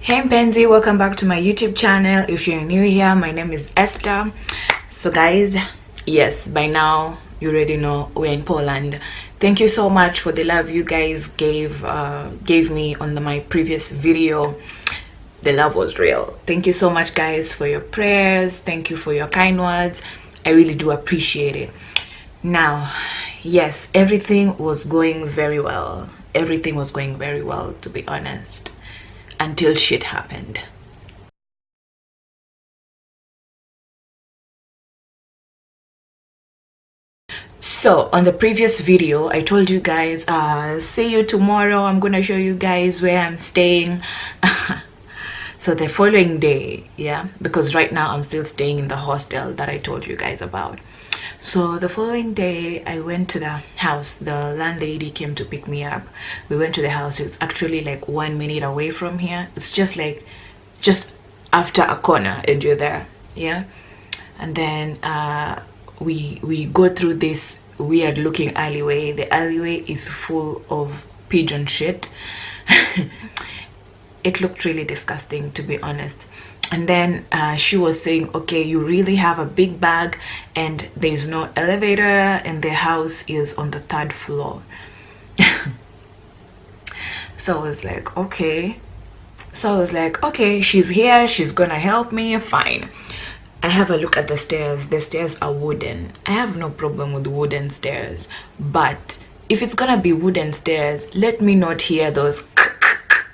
Hey Mpenzi, welcome back to my YouTube channel. If you're new here, my name is Esther. So guys, yes, by now you already know we're in Poland. Thank you so much for the love you guys gave me on my previous video. The love was real. Thank you so much guys for your prayers. Thank you for your kind words. I really do appreciate it. Now, yes, everything was going very well. Everything was going very well, to be honest, until shit happened. So on the previous video I told you guys, see you tomorrow, I'm gonna show you guys where I'm staying. So the following day, yeah, because right now I'm still staying in the hostel that I told you guys about. So the following day I went to the house. The landlady came to pick me up. We went to the house. It's actually like 1 minute away from here. It's just after a corner and you're there, yeah. And then we go through this weird looking alleyway. The alleyway is full of pigeon shit. It looked really disgusting, to be honest. And then she was saying, okay, you really have a big bag and there's no elevator and the house is on the 3rd floor. So I was like, okay. So I was like, okay, she's here, she's gonna help me, fine. I have a look at the stairs. The stairs are wooden. I have no problem with wooden stairs, but if it's gonna be wooden stairs, let me not hear those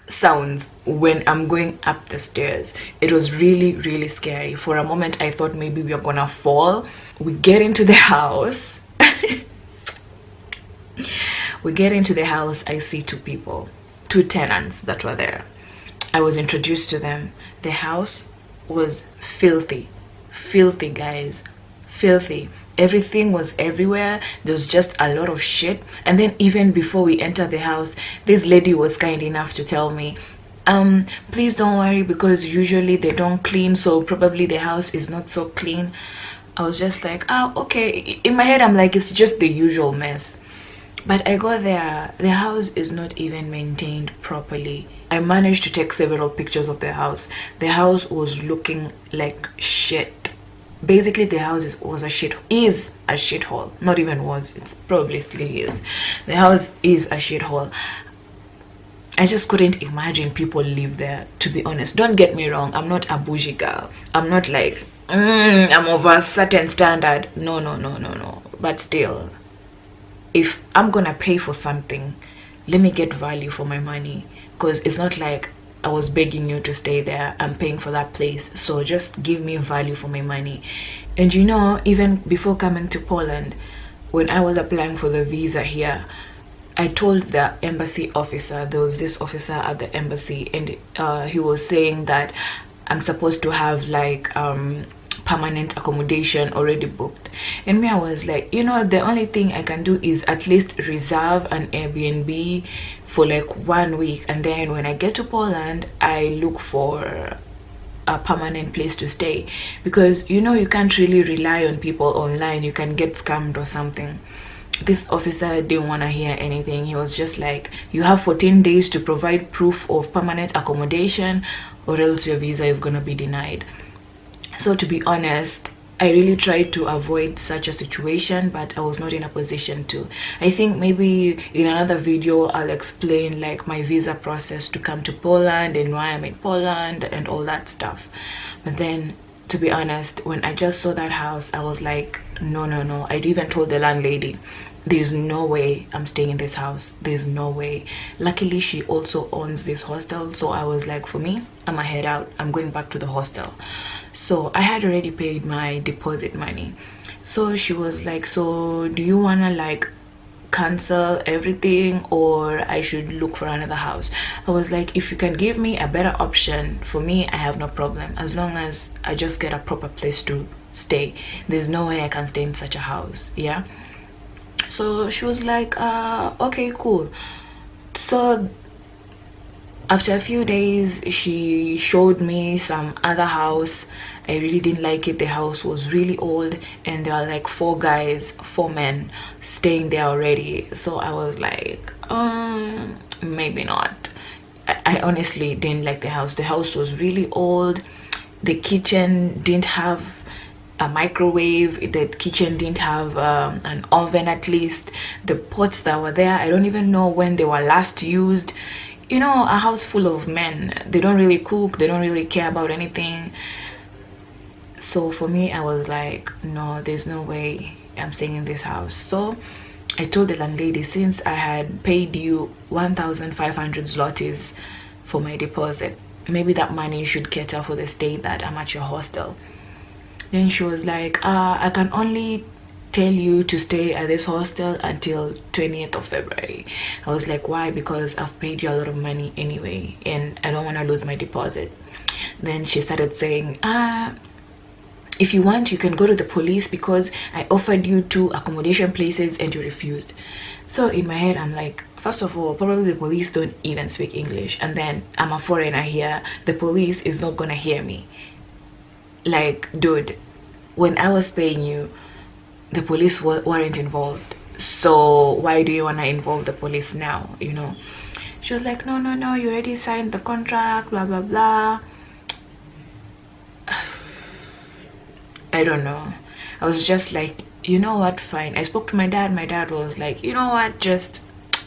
sounds when I'm going up the stairs. It was really scary. For a moment I thought maybe we are gonna fall. We get into the house. We get into the house. I see two tenants that were there. I was introduced to them. The house was filthy guys, filthy. Everything was everywhere. There was just a lot of shit. And then even before we entered the house, this lady was kind enough to tell me, please don't worry, because usually they don't clean, so probably the house is not so clean. I was just like, oh, okay. In my head I'm like, it's just the usual mess. But I got there, the house is not even maintained properly. I managed to take several pictures of the house. The house was looking like shit. Basically the house is a shithole. Not even was, it's probably still is. The house is a shithole. I just couldn't imagine people live there, to be honest. Don't get me wrong, I'm not a bougie girl. I'm not like I'm of a certain standard. No. But still, if I'm gonna pay for something, let me get value for my money, because it's not like I was begging you to stay there. I'm paying for that place, so just give me value for my money. And you know, even before coming to Poland, when I was applying for the visa here, I told the embassy officer, there was this officer at the embassy, and he was saying that I'm supposed to have like permanent accommodation already booked. And me, I was like, you know, the only thing I can do is at least reserve an Airbnb for like 1 week, and then when I get to Poland I look for a permanent place to stay, because you know, you can't really rely on people online. You can get scammed or something. This officer didn't want to hear anything. He was just like, you have 14 days to provide proof of permanent accommodation or else your visa is gonna be denied. So to be honest, I really tried to avoid such a situation, but I was not in a position to. I think maybe in another video I'll explain like my visa process to come to Poland and why I'm in Poland and all that stuff. But then, to be honest, when I just saw that house, I was like, no. I even told the landlady, there's no way I'm staying in this house. There's no way. Luckily she also owns this hostel, so I was like, for me, I'm gonna head out. I'm going back to the hostel. So I had already paid my deposit money. So she was like, so do you wanna like cancel everything or I should look for another house? I was like, if you can give me a better option, for me, I have no problem, as long as I just get a proper place to stay. There's no way I can stay in such a house, yeah. So she was like, okay, cool. So after a few days she showed me some other house. I really didn't like it. The house was really old and there are like 4 men staying there already. So I was like, maybe not. I honestly didn't like the house. The house was really old. The kitchen didn't have a microwave. The kitchen didn't have an oven. At least the pots that were there, I don't even know when they were last used. You know, a house full of men, they don't really cook, they don't really care about anything. So for me, I was like, no, there's no way I'm staying in this house. So I told the landlady, since I had paid you 1,500 zlotys for my deposit, maybe that money should cater for the stay that I'm at your hostel. Then she was like, I can only tell you to stay at this hostel until 20th of February. I was like, why? Because I've paid you a lot of money anyway and I don't want to lose my deposit. Then she started saying, if you want, you can go to the police because I offered you 2 accommodation places and you refused. So in my head, I'm like, first of all, probably the police don't even speak English, and then I'm a foreigner here. The police is not gonna hear me. Like, dude, when I was paying you, the police weren't involved, so why do you want to involve the police now, you know? She was like, no, you already signed the contract, blah blah blah. I don't know. I was just like, you know what, fine. I spoke to my dad. My dad was like, you know what, just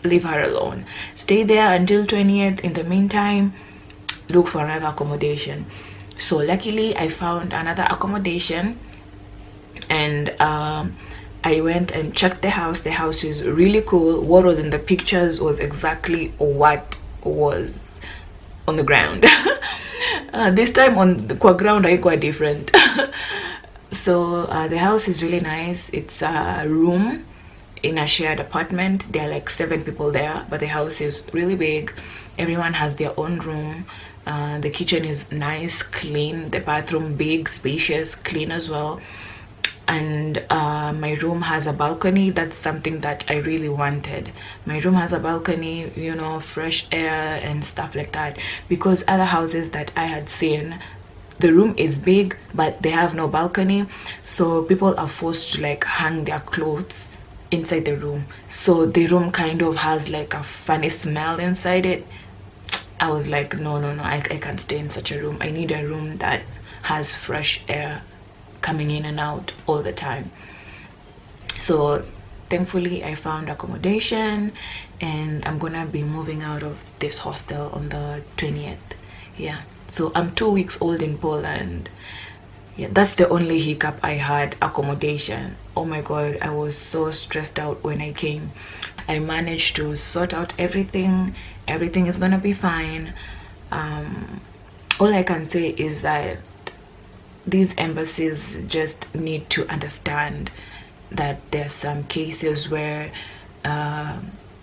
leave her alone, stay there until 20th. In the meantime, look for another accommodation. So luckily I found another accommodation, and I went and checked the house. The house is really cool. What was in the pictures was exactly what was on the ground. This time on the ground I quite different. So the house is really nice. It's a room in a shared apartment. There are like 7 people there, but the house is really big. Everyone has their own room. The kitchen is nice, clean. The bathroom big, spacious, clean as well. And my room has a balcony. That's something that I really wanted. My room has a balcony, you know, fresh air and stuff like that, because other houses that I had seen, the room is big but they have no balcony, so people are forced to like hang their clothes inside the room, so the room kind of has like a funny smell inside it. I was like, no, I can't stay in such a room. I need a room that has fresh air coming in and out all the time. So thankfully I found accommodation, and I'm gonna be moving out of this hostel on the 20th. Yeah, so I'm 2 weeks old in Poland. Yeah, that's the only hiccup I had, accommodation. Oh my god, I was so stressed out when I came. I managed to sort out everything. Everything is gonna be fine. All I can say is that these embassies just need to understand that there's some cases where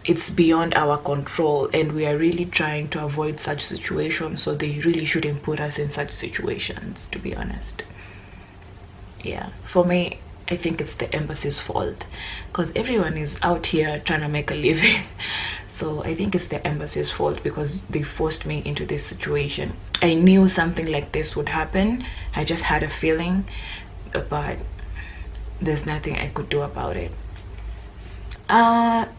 it's beyond our control, and we are really trying to avoid such situations, so they really shouldn't put us in such situations, to be honest. Yeah, for me, I think it's the embassy's fault, because everyone is out here trying to make a living. So I think it's the embassy's fault, because they forced me into this situation. I knew something like this would happen. I just had a feeling, but there's nothing I could do about it.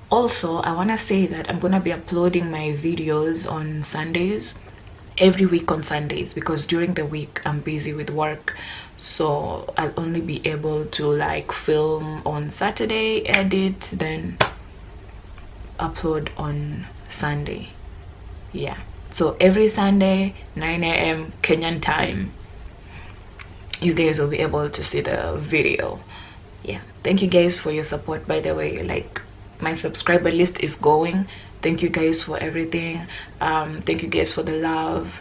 Also, I want to say that I'm gonna be uploading my videos on Sundays, every week on Sundays, because during the week I'm busy with work, so I'll only be able to like film on Saturday, edit, then upload on Sunday. Yeah, so every Sunday 9 a.m. Kenyan time, you guys will be able to see the video. Yeah, thank you guys for your support, by the way. Like, my subscriber list is going. Thank you guys for everything. Thank you guys for the love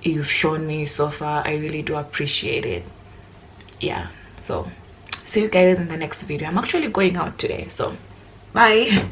you've shown me so far. I really do appreciate it. Yeah, so see you guys in the next video. I'm actually going out today, so bye.